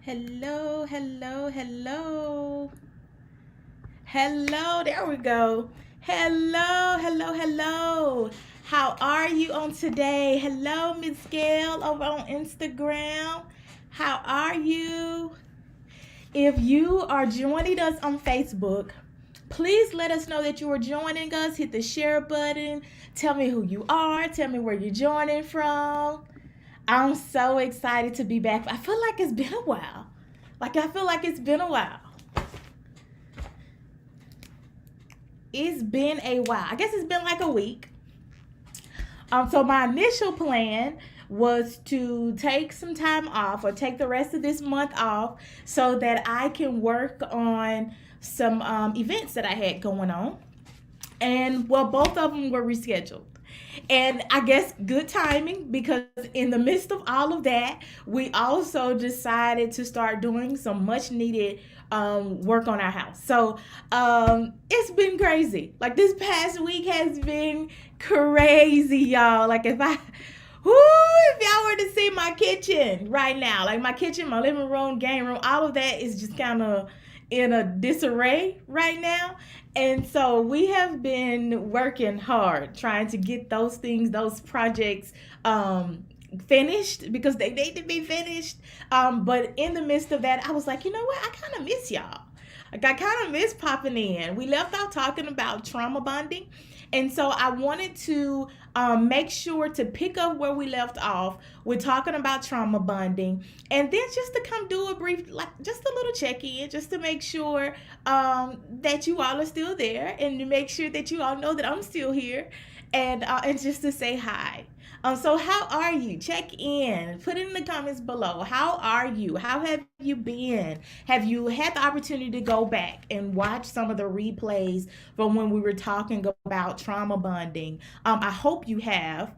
Hello, hello, hello. Hello, there we go. Hello, hello, hello. How are you on today? Hello, Miss Gail over on Instagram. How are you? If you are joining us on Facebook, please let us know that you are joining us. Hit the share button. Tell me who you are. Tell me where you're joining from. I'm so excited to be back. I feel like it's been a while. It's been a while. I guess it's been like a week. So my initial plan was to take some time off or take the rest of this month off so that I can work on some events that I had going on. And well, both of them were rescheduled. And I guess good timing because in the midst of all of that, we also decided to start doing some much needed work on our house. So it's been crazy. Like this past week has been crazy, y'all. Like if y'all were to see my kitchen right now, like my kitchen, my living room, game room, all of that is just kind of in a disarray right now. And so we have been working hard trying to get those things, those projects finished because they need to be finished. But in the midst of that, I was like, you know what? I kind of miss y'all. Like I kind of miss popping in. We left off talking about trauma bonding. And so I wanted to make sure to pick up where we left off. We're talking about trauma bonding. And then just to come do a brief, like just a little check-in, just to make sure that you all are still there and to make sure that you all know that I'm still here and just to say hi. So how are you? Check in. Put it in the comments below. How are you? How have you been? Have you had the opportunity to go back and watch some of the replays from when we were talking about trauma bonding? I hope you have,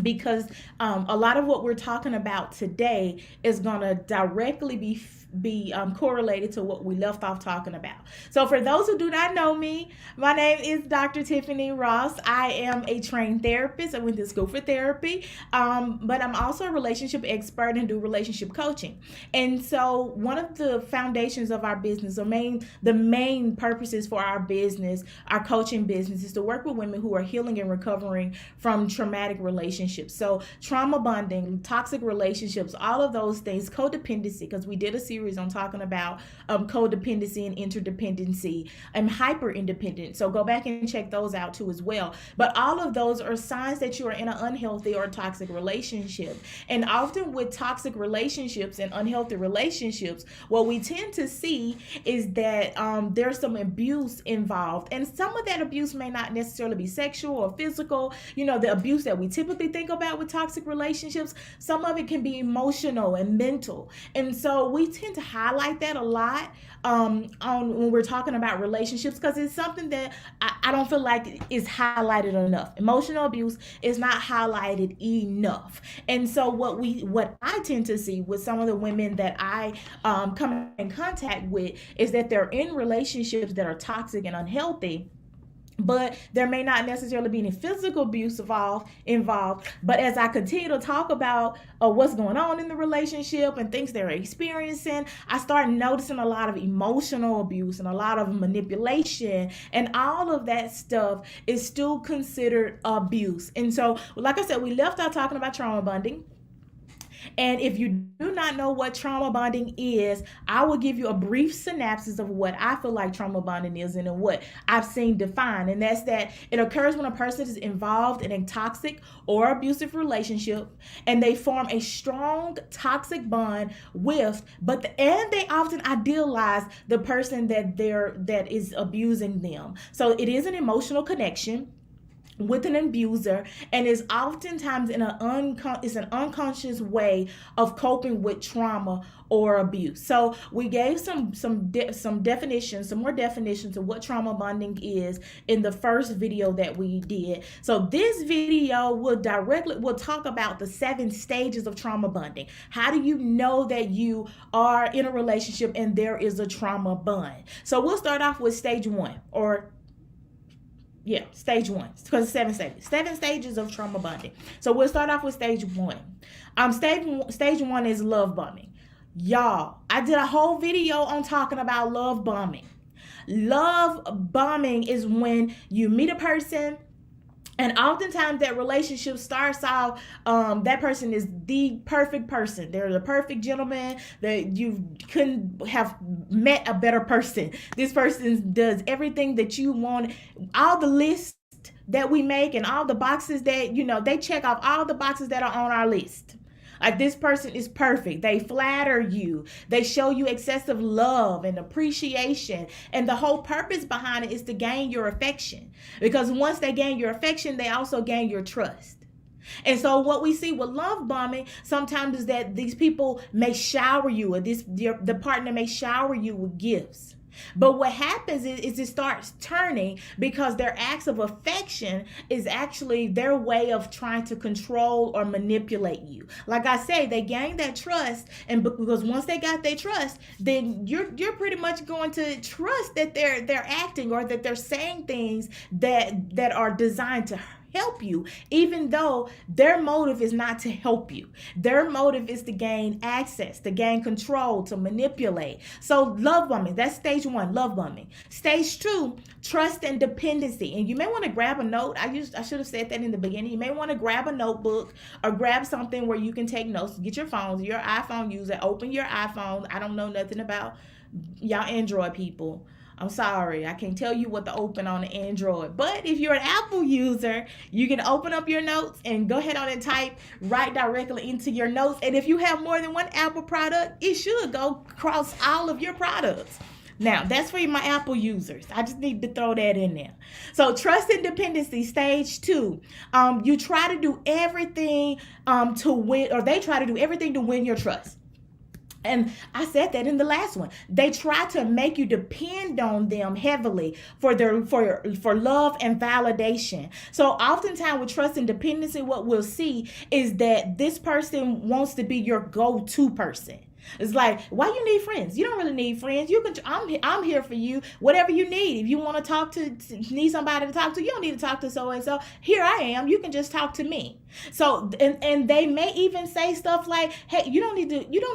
because a lot of what we're talking about today is going to directly be correlated to what we left off talking about. So for those who do not know me, my name is Dr. Tiffany Ross. I am a trained therapist. I went to school for therapy, but I'm also a relationship expert and do relationship coaching. And so one of the foundations of our business, the main purposes for our business, our coaching business, is to work with women who are healing and recovering from traumatic relationships. So trauma bonding, toxic relationships, all of those things, codependency, because we did a series on talking about codependency and interdependency and hyper independence. So go back and check those out too as well. But all of those are signs that you are in an unhealthy or toxic relationship. And often with toxic relationships and unhealthy relationships, what we tend to see is that there's some abuse involved. And some of that abuse may not necessarily be sexual or physical. You know, the abuse that we typically think about with toxic relationships, some of it can be emotional and mental. And so we tend to highlight that a lot on when we're talking about relationships, because it's something that I don't feel like is highlighted enough. Emotional abuse is not highlighted enough. And so what I tend to see with some of the women that I come in contact with is that they're in relationships that are toxic and unhealthy, but there may not necessarily be any physical abuse involved. But as I continue to talk about what's going on in the relationship and things they're experiencing, I start noticing a lot of emotional abuse and a lot of manipulation, and all of that stuff is still considered abuse. And so, like I said, we left out talking about trauma bonding. And if you do not know what trauma bonding is, I will give you a brief synopsis of what I feel like trauma bonding is and what I've seen defined. And that's that it occurs when a person is involved in a toxic or abusive relationship and they form a strong toxic bond and they often idealize the person that is abusing them. So it is an emotional connection with an abuser, and is oftentimes it's an unconscious way of coping with trauma or abuse. So we gave some definitions, some more definitions of what trauma bonding is in the first video that we did. So this video will talk about the 7 stages of trauma bonding. How do you know that you are in a relationship and there is a trauma bond? So we'll start off with stage 1, stage 1, because it's 7 stages. 7 stages of trauma bonding. So we'll start off with stage 1. Stage 1 is love bombing. Y'all, I did a whole video on talking about love bombing. Love bombing is when you meet a person, and oftentimes that relationship starts off, that person is the perfect person. They're the perfect gentleman, that you couldn't have met a better person. This person does everything that you want. All the lists that we make and all the boxes that, they check off all the boxes that are on our list. Like, this person is perfect. They flatter you. They show you excessive love and appreciation. And the whole purpose behind it is to gain your affection. Because once they gain your affection, they also gain your trust. And so what we see with love bombing sometimes is that these people may shower you, or the partner may shower you with gifts. But what happens is it starts turning, because their acts of affection is actually their way of trying to control or manipulate you. Like I say, they gain that trust, and because once they got their trust, then you're pretty much going to trust that they're acting or that they're saying things that are designed to help you, even though their motive is not to help you. Their motive is to gain access, to gain control, to manipulate. So love bombing, that's stage 1, love bombing. Stage 2, trust and dependency. And you may want to grab a note. I should have said that in the beginning. You may want to grab a notebook or grab something where you can take notes. Get your phones, your iPhone user, open your iPhone. I don't know nothing about y'all Android people. I'm sorry, I can't tell you what to open on the Android. But if you're an Apple user, you can open up your notes and go ahead on and type right directly into your notes. And if you have more than one Apple product, it should go across all of your products. Now, that's for my Apple users. I just need to throw that in there. So trust and dependency, stage 2. You try to do everything to win, or they try to do everything to win your trust. And I said that in the last one. They try to make you depend on them heavily for love and validation. So oftentimes with trust and dependency, what we'll see is that this person wants to be your go-to person. It's like, why you need friends? You don't really need friends. You can. I'm here for you. Whatever you need. If you want to need somebody to talk to, you don't need to talk to so and so. Here I am. You can just talk to me. So and they may even say stuff like, hey, you don't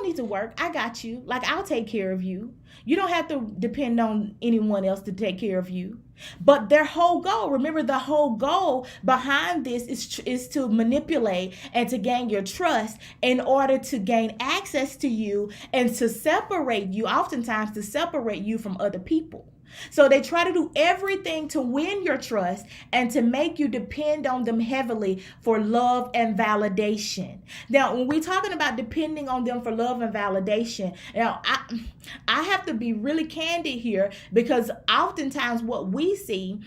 need to work. I got you. Like, I'll take care of you. You don't have to depend on anyone else to take care of you. But their whole goal, remember, the whole goal behind this is to manipulate and to gain your trust in order to gain access to you and to separate you, oftentimes to separate you from other people. So they try to do everything to win your trust and to make you depend on them heavily for love and validation. Now, when we're talking about depending on them for love and validation, now I have to be really candid here, because oftentimes what we see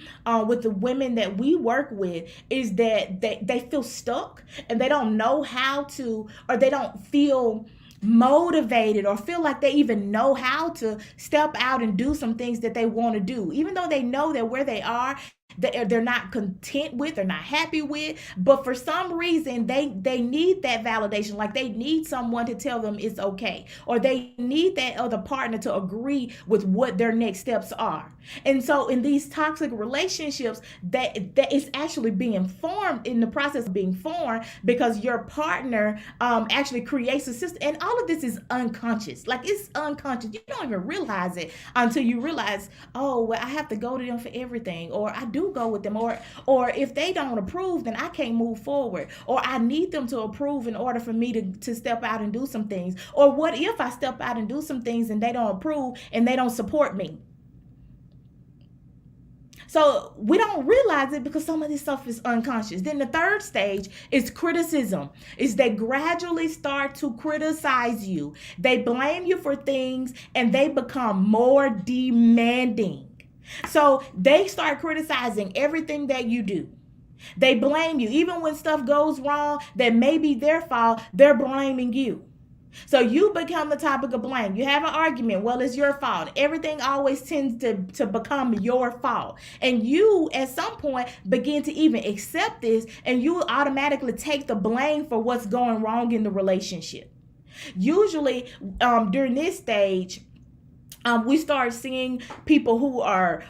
with the women that we work with is that they feel stuck and they don't know how to, or they don't feel motivated or feel like they even know how to step out and do some things that they want to do, even though they know that where they are, they're not content with, they're not happy with, but for some reason they need that validation. Like, they need someone to tell them it's okay, or they need that other partner to agree with what their next steps are. And so in these toxic relationships, that is actually being formed, in the process of being formed, because your partner actually creates a system. And all of this is unconscious. Like, it's unconscious. You don't even realize it until you realize, oh, well, I have to go to them for everything, or I do go with them, or if they don't approve, then I can't move forward, or I need them to approve in order for me to step out and do some things. Or what if I step out and do some things and they don't approve and they don't support me? So we don't realize it because some of this stuff is unconscious. Then the third stage is criticism. Is they gradually start to criticize you. They blame you for things and they become more demanding. So they start criticizing everything that you do. They blame you. Even when stuff goes wrong that may be their fault, they're blaming you. So you become the topic of blame. You have an argument. Well, it's your fault. Everything always tends to become your fault. And you, at some point, begin to even accept this, and you will automatically take the blame for what's going wrong in the relationship. Usually, during this stage, we start seeing people who are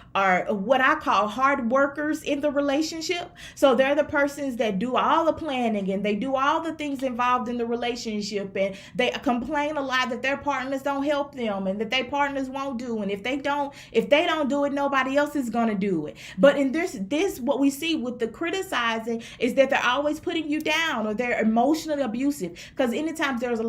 what I call hard workers in the relationship. So they're the persons that do all the planning and they do all the things involved in the relationship, and they complain a lot that their partners don't help them and that their partners won't do. And if they don't do it, nobody else is going to do it. But in this what we see with the criticizing is that they're always putting you down, or they're emotionally abusive. Because anytime there's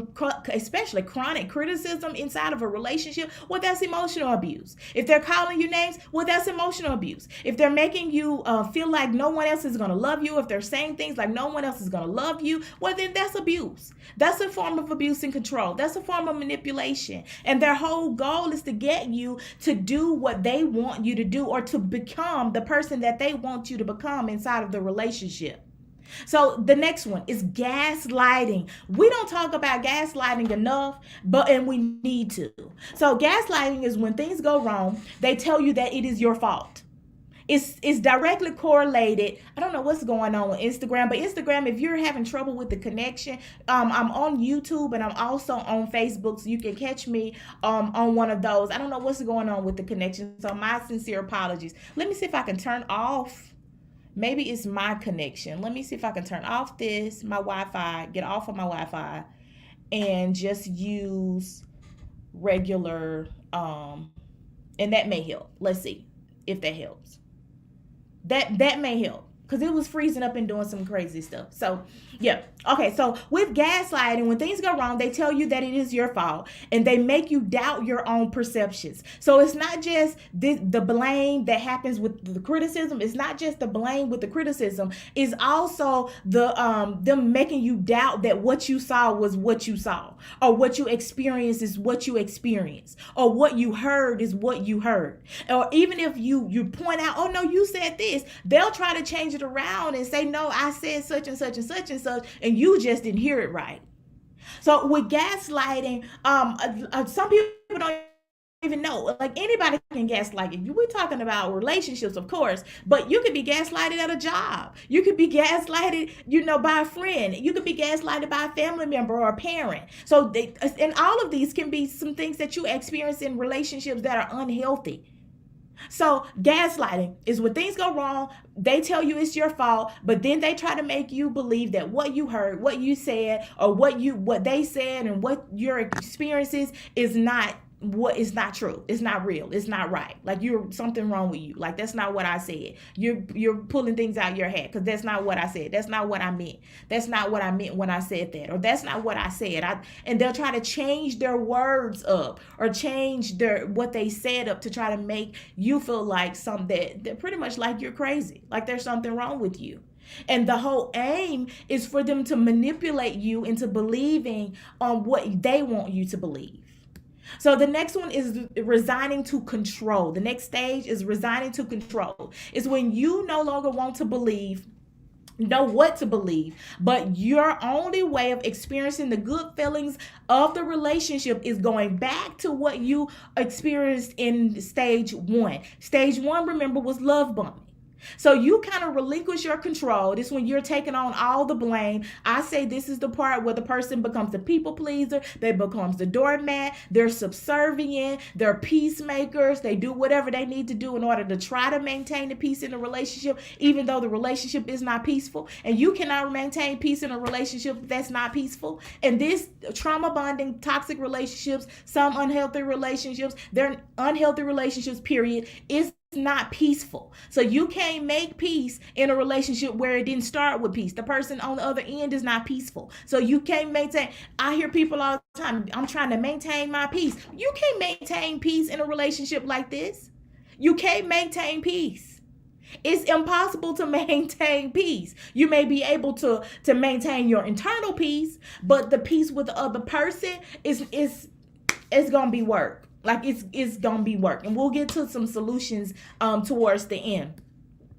especially chronic criticism inside of a relationship, well, that's emotional abuse. If they're calling you names, well, that's emotional abuse. If they're making you feel like no one else is going to love you, if they're saying things like no one else is going to love you, well, then that's abuse. That's a form of abuse and control. That's a form of manipulation. And their whole goal is to get you to do what they want you to do, or to become the person that they want you to become inside of the relationship. So the next one is gaslighting. We don't talk about gaslighting enough, and we need to. So gaslighting is when things go wrong, they tell you that it is your fault. It's directly correlated. I don't know what's going on with Instagram, but Instagram, if you're having trouble with the connection, I'm on YouTube and I'm also on Facebook, so you can catch me on one of those. I don't know what's going on with the connection, so my sincere apologies. Let me see if I can turn off Maybe it's my connection. Let me see if I can turn off my Wi-Fi, get off of my Wi-Fi, and just use regular, and that may help. Let's see if that helps. That may help, because it was freezing up and doing some crazy stuff. So yeah. Okay, so with gaslighting, when things go wrong, they tell you that it is your fault, and they make you doubt your own perceptions. So it's not just the blame that happens with the criticism. It's not just the blame with the criticism. It's also them making you doubt that what you saw was what you saw, or what you experienced is what you experienced, or what you heard is what you heard. Or even if you point out, oh no, you said this, they'll try to change it around and say, no, I said such and such and such and such, and you just didn't hear it right. So with gaslighting, some people don't even know. Like, anybody can gaslight you. We're talking about relationships, of course, but you could be gaslighted at a job. You could be gaslighted, by a friend. You could be gaslighted by a family member or a parent. So and all of these can be some things that you experience in relationships that are unhealthy. So gaslighting is when things go wrong, they tell you it's your fault, but then they try to make you believe that what you heard, what you said, or what they said and what your experiences is not true. It's not real. It's not right. Like, you're something wrong with you. Like, that's not what I said. You're pulling things out your head, because that's not what I said. That's not what I meant. That's not what I meant when I said that, or that's not what I said. And they'll try to change their words up, or change what they said up, to try to make you feel like something that pretty much like you're crazy, like there's something wrong with you. And the whole aim is for them to manipulate you into believing on what they want you to believe. So the next one is resigning to control. The next stage is resigning to control. It's when you no longer want to know what to believe, but your only way of experiencing the good feelings of the relationship is going back to what you experienced in stage one. Stage one, remember, was love bombing. So you kind of relinquish your control. This is when you're taking on all the blame. I say this is the part where the person becomes the people pleaser. They becomes the doormat. They're subservient. They're peacemakers. They do whatever they need to do in order to try to maintain the peace in the relationship, even though the relationship is not peaceful. And you cannot maintain peace in a relationship that's not peaceful. And this trauma bonding, toxic relationships, some unhealthy relationships, they're unhealthy relationships, period, is not peaceful. So you can't make peace in a relationship where it didn't start with peace. The person on the other end is not peaceful. So you can't maintain. I hear people all the time, I'm trying to maintain my peace. You can't maintain peace in a relationship like this. You can't maintain peace. It's impossible to maintain peace. You may be able to maintain your internal peace, but the peace with the other person is gonna be work. Like, it's gonna be work, and we'll get to some solutions towards the end.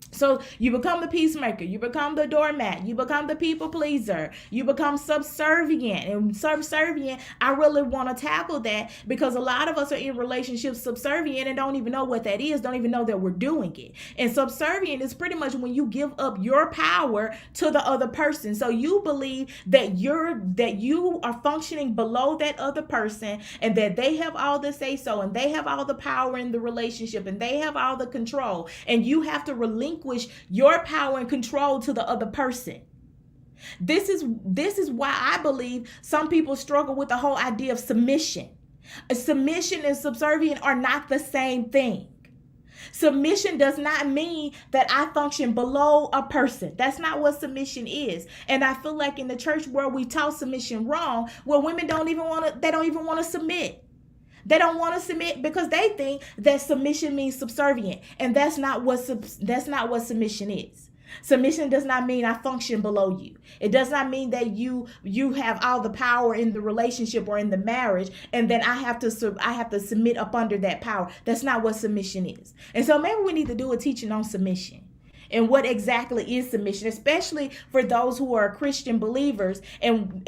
So you become the peacemaker, you become the doormat, you become the people pleaser, you become subservient. And subservient, I really want to tackle that, because a lot of us are in relationships subservient and don't even know what that is, don't even know that we're doing it. And subservient is pretty much when you give up your power to the other person. So you believe that you are functioning below that other person, and that they have all the say so, and they have all the power in the relationship, and they have all the control, and you have to relinquish your power and control to the other person. This is why I believe some people struggle with the whole idea of submission. Submission and subservient are not the same thing. Submission does not mean that I function below a person. That's not what submission is. And I feel like in the church world, we taught submission wrong, where women don't even want to submit. They don't want to submit because they think that submission means subservient, and that's not what submission is. Submission does not mean I function below you. It does not mean that you have all the power in the relationship or in the marriage, and then I have to submit up under that power. That's not what submission is. And so maybe we need to do a teaching on submission. And what exactly is submission, especially for those who are Christian believers and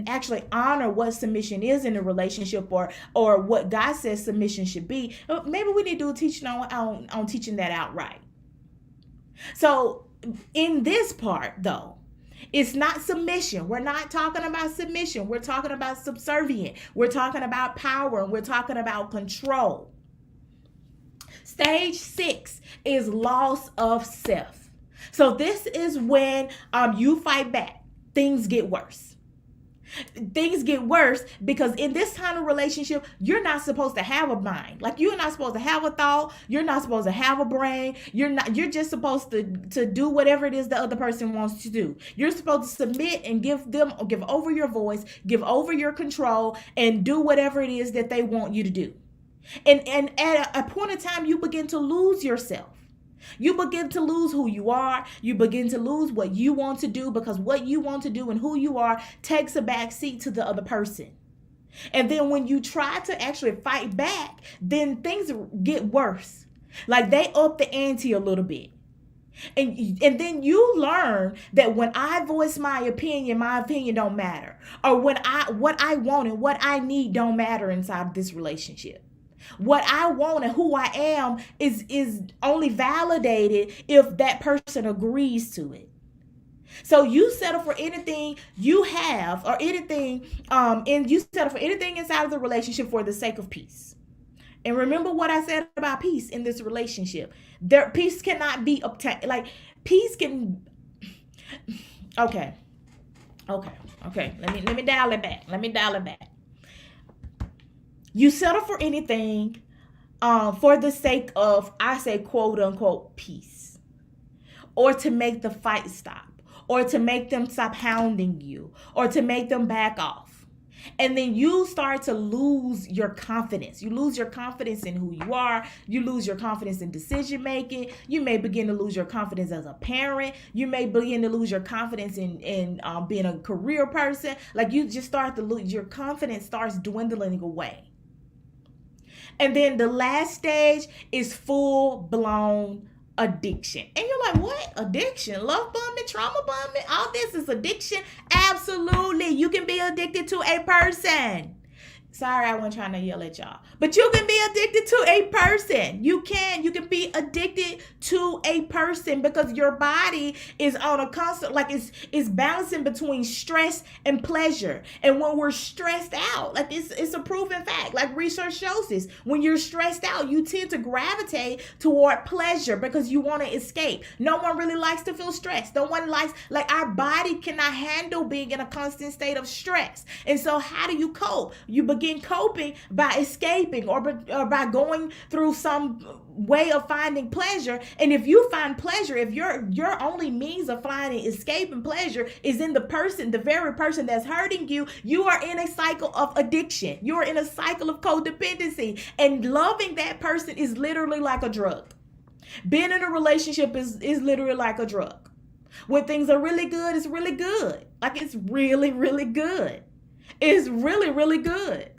actually honor what submission is in a relationship, or what God says submission should be. Maybe we need to do a teaching on teaching that outright. So in this part, though, it's not submission. We're not talking about submission. We're talking about subservient. We're talking about power, and we're talking about control. Stage 6 is loss of self. So this is when you fight back. Things get worse. Things get worse because in this kind of relationship, you're not supposed to have a mind. Like, you're not supposed to have a thought. You're not supposed to have a brain. You're just supposed to do whatever it is the other person wants to do. You're supposed to submit and give over your voice, give over your control, and do whatever it is that they want you to do. And at a point in time, you begin to lose yourself. You begin to lose who you are. You begin to lose what you want to do, because what you want to do and who you are takes a back seat to the other person. And then when you try to actually fight back, then things get worse. Like, they up the ante a little bit. And then you learn that when I voice my opinion don't matter. Or when what I want and what I need don't matter inside this relationship. What I want and who I am is only validated if that person agrees to it. So you settle for anything you have, or anything, and you settle for anything inside of the relationship for the sake of peace. And remember what I said about peace in this relationship. Peace cannot be obtained. Like, peace can. Okay. Let me dial it back. You settle for anything for the sake of, I say, quote unquote, peace, or to make the fight stop, or to make them stop hounding you, or to make them back off. And then you start to lose your confidence. You lose your confidence in who you are. You lose your confidence in decision making. You may begin to lose your confidence as a parent. You may begin to lose your confidence in being a career person. Like, you just start to lose, your confidence starts dwindling away. And then the last stage is full-blown addiction. And you're like, what? Addiction? Love bombing? Trauma bombing? All this is addiction? Absolutely. You can be addicted to a person. Sorry, I wasn't trying to yell at y'all. But you can be addicted to a person. You can be addicted to a person, because your body is on a constant, like, it's balancing between stress and pleasure. And when we're stressed out, like, it's a proven fact. Like, research shows this. When you're stressed out, you tend to gravitate toward pleasure because you want to escape. No one really likes to feel stressed. No one likes, like, our body cannot handle being in a constant state of stress. And so how do you cope? You begin coping by escaping, or by going through some way of finding pleasure. And if you find pleasure, if your only means of finding escape and pleasure is in the very person that's hurting you, you are in a cycle of addiction. You are in a cycle of codependency, and loving that person is literally like a drug. Being in a relationship is literally like a drug. When things are really good, it's really good. Like, it's really, really good. It's really, really good.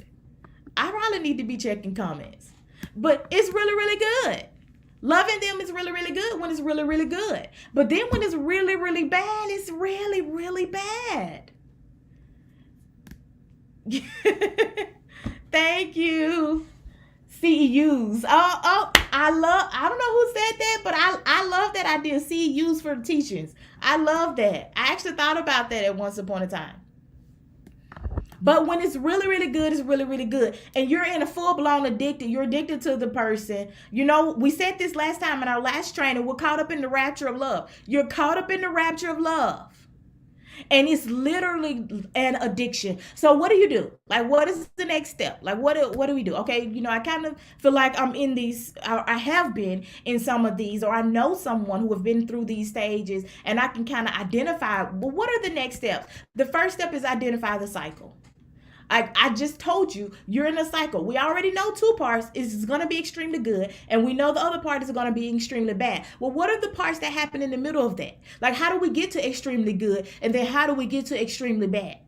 I probably need to be checking comments. But it's really, really good. Loving them is really, really good when it's really, really good. But then when it's really, really bad, it's really, really bad. Thank you. CEUs. I don't know who said that, but I love that idea. CEUs for teachings. I love that. I actually thought about that at once upon a time. But when it's really, really good, it's really, really good. And you're in a full-blown addicted. You're addicted to the person. You know, we said this last time in our last training. We're caught up in the rapture of love. You're caught up in the rapture of love. And it's literally an addiction. So what do? Like, what is the next step? Like, what do we do? Okay, you know, I kind of feel like I'm in these, I have been in some of these, or I know someone who have been through these stages, and I can kind of identify, well, what are the next steps? The first step is identify the cycle. I just told you, you're in a cycle. We already know two parts is going to be extremely good, and we know the other part is going to be extremely bad. Well, what are the parts that happen in the middle of that? Like, how do we get to extremely good, and then how do we get to extremely bad?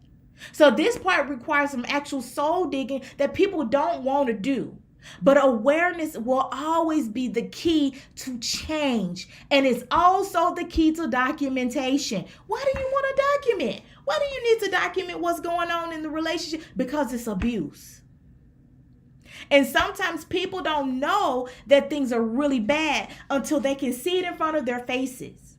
So this part requires some actual soul digging that people don't want to do. But awareness will always be the key to change. And it's also the key to documentation. Why do you want to document? Why do you need to document what's going on in the relationship? Because it's abuse. And sometimes people don't know that things are really bad until they can see it in front of their faces.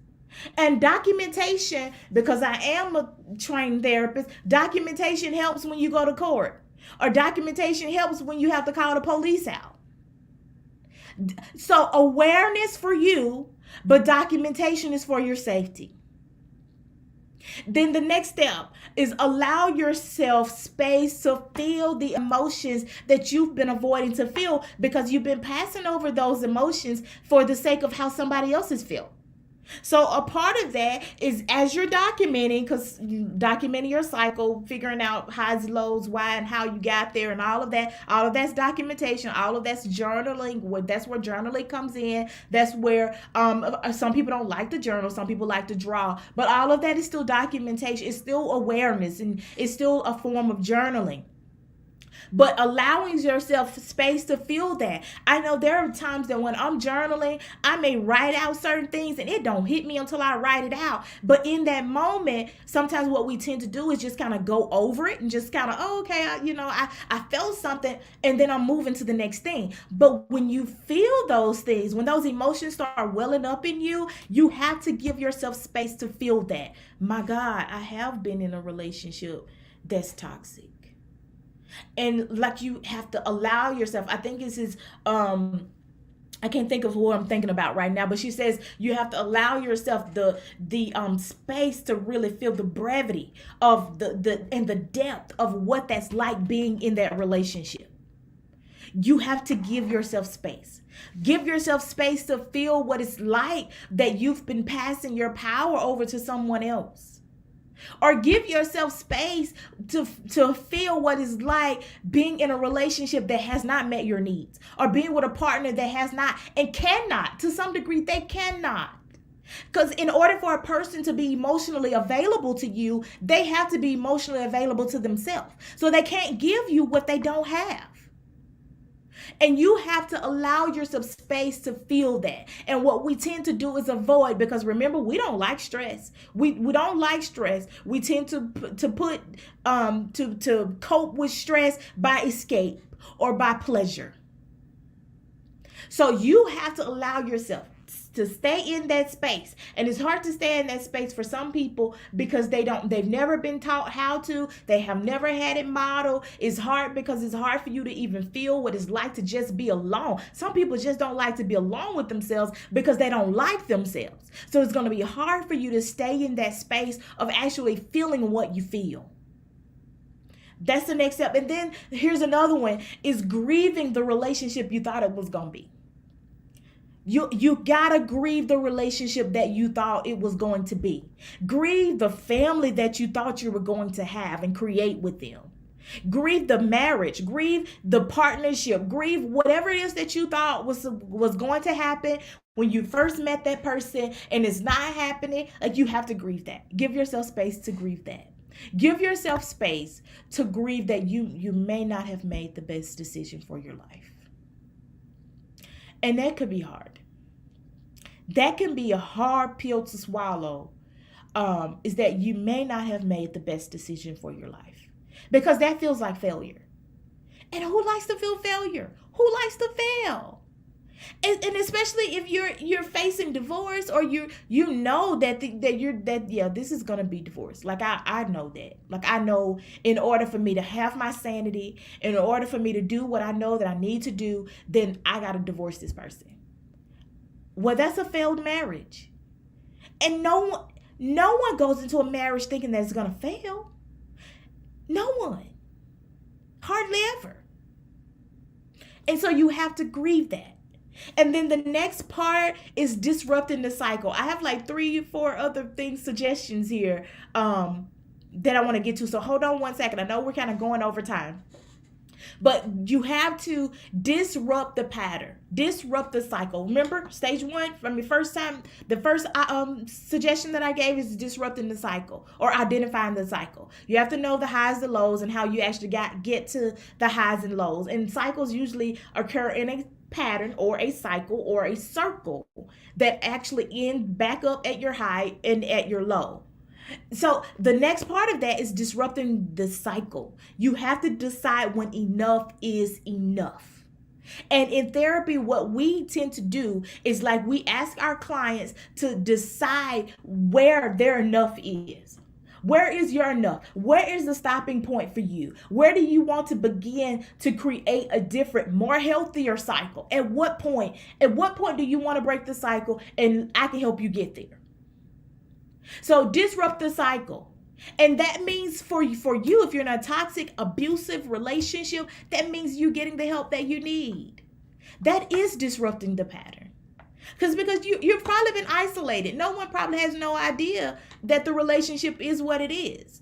And documentation, because I am a trained therapist, documentation helps when you go to court. Or documentation helps when you have to call the police out. So awareness for you but documentation is for your safety. Then the next step is allow yourself space to feel the emotions that you've been avoiding to feel because you've been passing over those emotions for the sake of how somebody else is feel. So a part of that is as you're documenting, because you documenting your cycle, figuring out highs, lows, why, and how you got there, and all of that's documentation. All of that's journaling. That's where journaling comes in. That's where some people don't like to journal, some people like to draw, but all of that is still documentation. It's still awareness, and it's still a form of journaling. But allowing yourself space to feel that. I know there are times that when I'm journaling, I may write out certain things and it don't hit me until I write it out. But in that moment, sometimes what we tend to do is just kind of go over it and just kind of, I felt something and then I'm moving to the next thing. But when you feel those things, when those emotions start welling up in you, you have to give yourself space to feel that. My God, I have been in a relationship that's toxic. And like you have to allow yourself, I think this is I can't think of what I'm thinking about right now, but she says you have to allow yourself the space to really feel the brevity of the depth of what that's like being in that relationship. You have to give yourself space. Give yourself space to feel what it's like that you've been passing your power over to someone else. Or give yourself space to feel what it's like being in a relationship that has not met your needs, or being with a partner that has not and cannot. To some degree, they cannot. Because in order for a person to be emotionally available to you, they have to be emotionally available to themselves. So they can't give you what they don't have. And you have to allow yourself space to feel that. And what we tend to do is avoid, because remember, we don't like stress. We don't like stress. We tend to cope with stress by escape or by pleasure. So you have to allow yourself to stay in that space. And it's hard to stay in that space for some people because they've never been taught how to, they have never had it modeled. It's hard because it's hard for you to even feel what it's like to just be alone. Some people just don't like to be alone with themselves because they don't like themselves. So it's going to be hard for you to stay in that space of actually feeling what you feel. That's the next step. And then here's another one, is grieving the relationship you thought it was going to be. You gotta grieve the relationship that you thought it was going to be. Grieve the family that you thought you were going to have and create with them. Grieve the marriage. Grieve the partnership. Grieve whatever it is that you thought was going to happen when you first met that person and it's not happening. Like, you have to grieve that. Give yourself space to grieve that. Give yourself space to grieve that you may not have made the best decision for your life. And that could be hard. That can be a hard pill to swallow, is that you may not have made the best decision for your life. Because that feels like failure. And who likes to feel failure? Who likes to fail? And especially if you're facing divorce, or you know that this is gonna be divorce. Like I know that. Like, I know in order for me to have my sanity, in order for me to do what I know that I need to do, then I gotta divorce this person. Well, that's a failed marriage. And no one goes into a marriage thinking that it's gonna fail. No one. Hardly ever. And so you have to grieve that. And then the next part is disrupting the cycle. I have like 3-4 other suggestions here that I want to get to. So hold on one second. I know we're kind of going over time. But you have to disrupt the pattern, disrupt the cycle. Remember, stage 1, the first suggestion that I gave is disrupting the cycle, or identifying the cycle. You have to know the highs, the lows, and how you actually get to the highs and lows. And cycles usually occur in a pattern or a cycle or a circle that actually end back up at your high and at your low. So the next part of that is disrupting the cycle. You have to decide when enough is enough. And in therapy, what we tend to do is, like, we ask our clients to decide where their enough is. Where is your enough? Where is the stopping point for you? Where do you want to begin to create a different, more healthier cycle? At what point? At what point do you want to break the cycle? And I can help you get there. So disrupt the cycle. And that means for you, if you're in a toxic, abusive relationship, that means you getting the help that you need. That is disrupting the pattern. Because you've probably been isolated. No one probably has no idea that the relationship is what it is.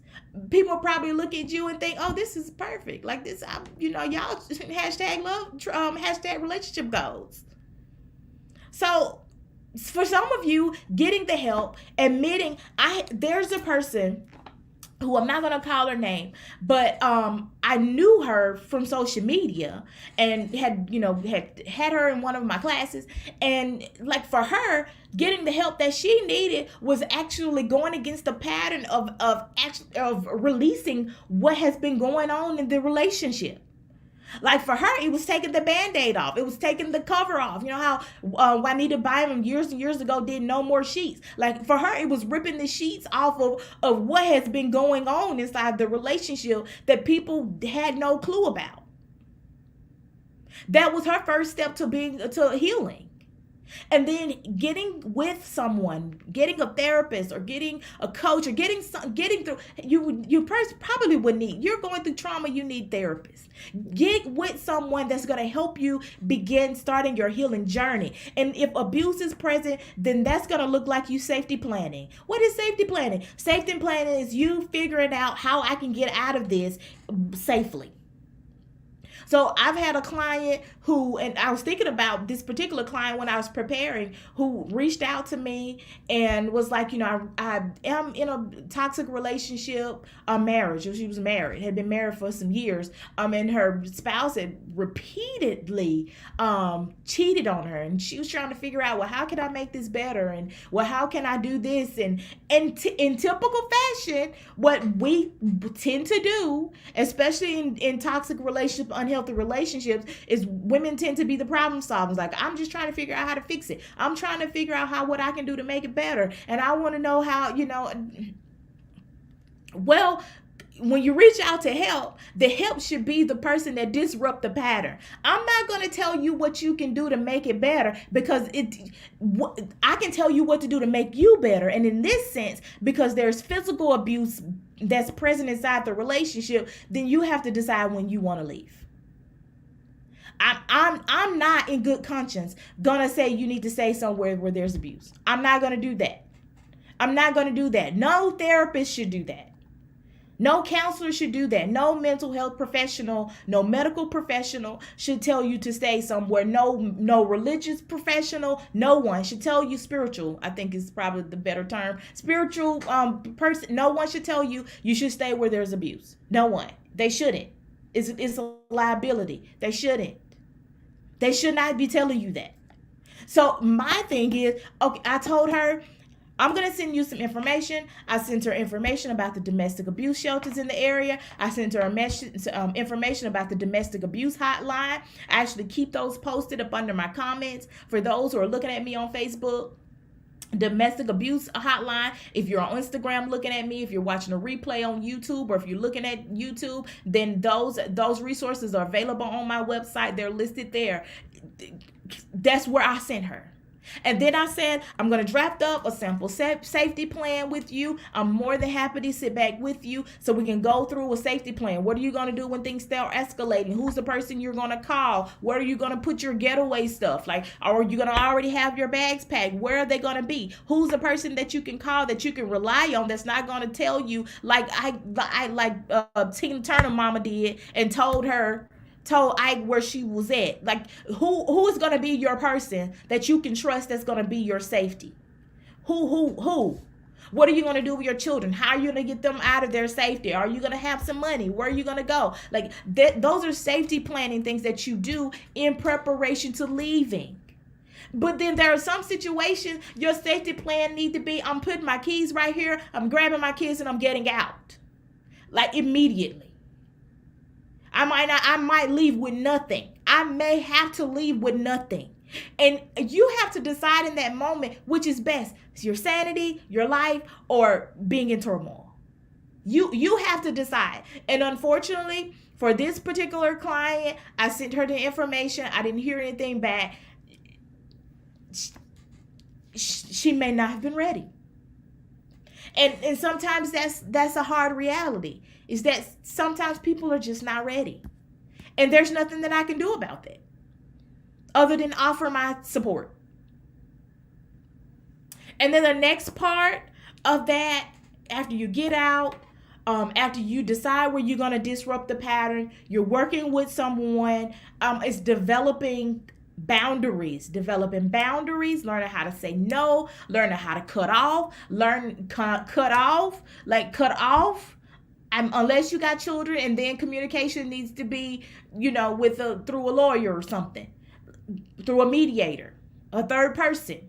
People probably look at you and think, oh, this is perfect. Like this, y'all hashtag love, hashtag relationship goals. So for some of you, getting the help, admitting, there's a person who I'm not gonna call her name, but I knew her from social media and had her in one of my classes, and like for her, getting the help that she needed was actually going against the pattern of releasing what has been going on in the relationship. Like for her, it was taking the Band-Aid off. It was taking the cover off. You know how Juanita Bynum years and years ago did No More Sheets. Like for her, it was ripping the sheets off of what has been going on inside the relationship that people had no clue about. That was her first step to healing. And then getting with someone, getting a therapist or getting a coach or getting through, you probably would need, you're going through trauma, you need therapists. Get with someone that's going to help you begin starting your healing journey. And if abuse is present, then that's going to look like you safety planning. What is safety planning? Safety planning is you figuring out how I can get out of this safely. So I've had a client who, and I was thinking about this particular client when I was preparing, who reached out to me and was like, I am in a toxic relationship, a marriage. She was married, had been married for some years, and her spouse had repeatedly cheated on her, and she was trying to figure out, well, how can I make this better? And well, how can I do this? And in typical fashion, what we tend to do, especially in toxic relationships, unhealthy relationships, is women tend to be the problem solvers. Like, I'm just trying to figure out how to fix it. I'm trying to figure out what I can do to make it better. And I want to know how, well, when you reach out to help, the help should be the person that disrupt the pattern. I'm not going to tell you what you can do to make it better, because I can tell you what to do to make you better. And in this sense, because there's physical abuse that's present inside the relationship, then you have to decide when you want to leave. I'm not in good conscience gonna say you need to stay somewhere where there's abuse. I'm not gonna do that. I'm not gonna do that. No therapist should do that. No counselor should do that. No mental health professional, no medical professional should tell you to stay somewhere. No religious professional, no one should tell you. Spiritual, I think is probably the better term. Spiritual person, no one should tell you should stay where there's abuse. No one. They shouldn't. It's a liability. They shouldn't. They should not be telling you that. So my thing is, okay, I told her, I'm going to send you some information. I sent her information about the domestic abuse shelters in the area. I sent her information about the domestic abuse hotline. I actually keep those posted up under my comments for those who are looking at me on Facebook. Domestic abuse hotline. If you're on Instagram looking at me, if you're watching a replay on YouTube, or if you're looking at YouTube, then those resources are available on my website. They're listed there. That's where I sent her. And then I said, I'm going to draft up a sample safety plan with you. I'm more than happy to sit back with you so we can go through a safety plan. What are you going to do when things start escalating? Who's the person you're going to call? Where are you going to put your getaway stuff? Like, are you going to already have your bags packed? Where are they going to be? Who's the person that you can call, that you can rely on, that's not going to tell you like Tina Turner mama did and told Ike where she was at? Like, who is going to be your person that you can trust, that's going to be your safety? Who? What are you going to do with your children? How are you going to get them out of their safety? Are you going to have some money? Where are you going to go? Like, those are safety planning things that you do in preparation to leaving. But then there are some situations your safety plan need to be, I'm putting my keys right here, I'm grabbing my kids and I'm getting out. Like, immediately. I might leave with nothing. I may have to leave with nothing. And you have to decide in that moment which is best. It's your sanity, your life, or being in turmoil. You have to decide. And unfortunately, for this particular client, I sent her the information. I didn't hear anything back. She may not have been ready. And sometimes that's a hard reality. Is that sometimes people are just not ready. And there's nothing that I can do about that other than offer my support. And then the next part of that, after you get out, after you decide where you're going to disrupt the pattern, you're working with someone, it's developing boundaries, learning how to say no, learning how to cut off, unless you got children, and then communication needs to be, through a lawyer or something, through a mediator, a third person.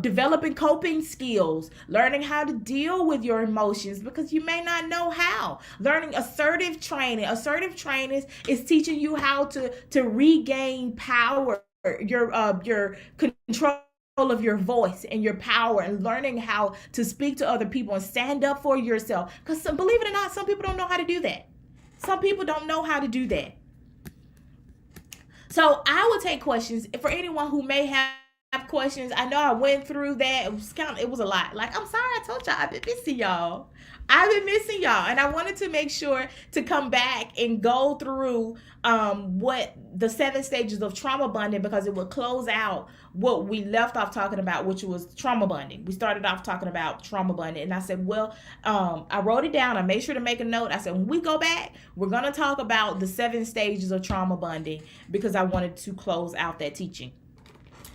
Developing coping skills, learning how to deal with your emotions because you may not know how. Learning assertive training. Assertive training is teaching you how to regain power, your control of your voice and your power, and learning how to speak to other people and stand up for yourself. Because believe it or not, some people don't know how to do that. Some people don't know how to do that. So I will take questions for anyone who may have questions. I know I went through that. It was a lot. Like, I'm sorry, I told y'all I've been missing y'all. And I wanted to make sure to come back and go through what the 7 stages of trauma bonding, because it would close out what we left off talking about, which was trauma bonding. We started off talking about trauma bonding, and I said, I wrote it down. I made sure to make a note. I said, when we go back, we're going to talk about the 7 stages of trauma bonding, because I wanted to close out that teaching.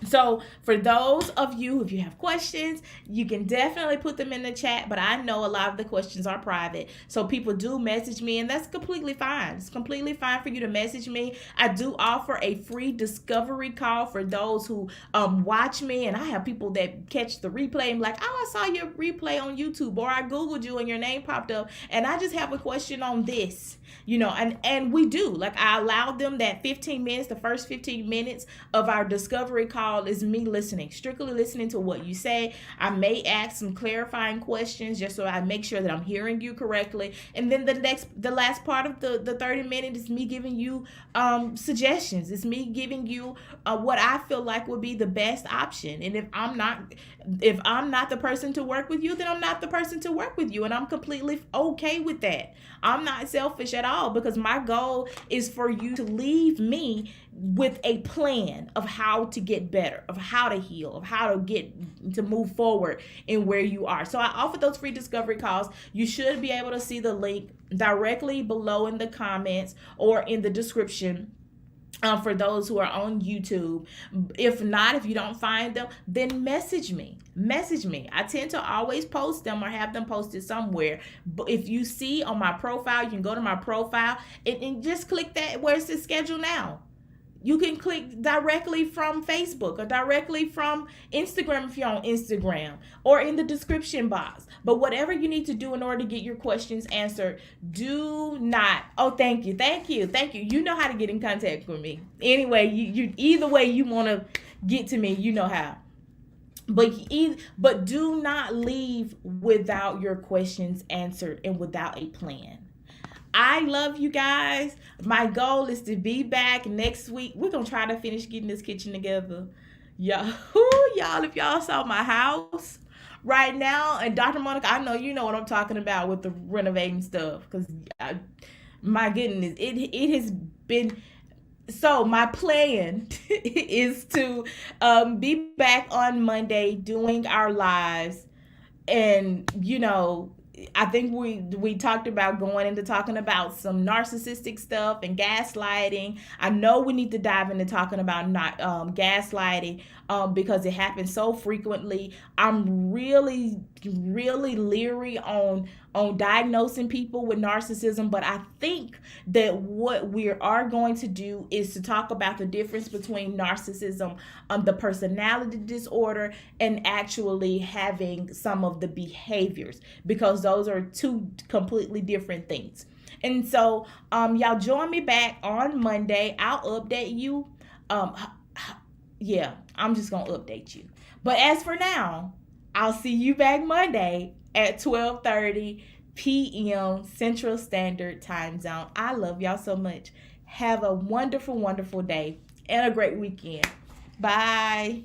So for those of you, if you have questions, you can definitely put them in the chat, but I know a lot of the questions are private. So people do message me, and that's completely fine. It's completely fine for you to message me. I do offer a free discovery call for those who watch me, and I have people that catch the replay and be like, oh, I saw your replay on YouTube, or I Googled you and your name popped up, and I just have a question on this. And we do, like, I allow them that 15 minutes, the first 15 minutes of our discovery call is me listening, strictly listening to what you say. I may ask some clarifying questions just so I make sure that I'm hearing you correctly. And then the last part of the 30 minutes is me giving you suggestions. It's me giving you what I feel like would be the best option. And if I'm not the person to work with you, then I'm not the person to work with you. And I'm completely okay with that. I'm not selfish at all, because my goal is for you to leave me with a plan of how to get better, of how to heal, of how to move forward in where you are. So I offer those free discovery calls. You should be able to see the link directly below in the comments or in the description. For those who are on YouTube. If not, if you don't find them, then message me. I tend to always post them or have them posted somewhere. But if you see on my profile, you can go to my profile and just click that where it says schedule now. You can click directly from Facebook or directly from Instagram if you're on Instagram, or in the description box. But whatever you need to do in order to get your questions answered, do not. Oh, thank you. You know how to get in contact with me. Anyway, you either way you want to get to me, you know how. But do not leave without your questions answered and without a plan. I love you guys. My goal is to be back next week. We're going to try to finish getting this kitchen together. Y'all, if y'all saw my house right now, and Dr. Monica, I know you know what I'm talking about with the renovating stuff, because my goodness, it has been. So my plan is to be back on Monday doing our lives, and I think we talked about going into talking about some narcissistic stuff and gaslighting. I know we need to dive into talking about gaslighting because it happens so frequently. I'm really, really leery on diagnosing people with narcissism, but I think that what we are going to do is to talk about the difference between narcissism, the personality disorder, and actually having some of the behaviors, because those are two completely different things. And so y'all join me back on Monday. I'll update you. I'm just gonna update you. But as for now, I'll see you back Monday at 12:30 p.m. Central Standard Time Zone. I love y'all so much. Have a wonderful, wonderful day and a great weekend. Bye.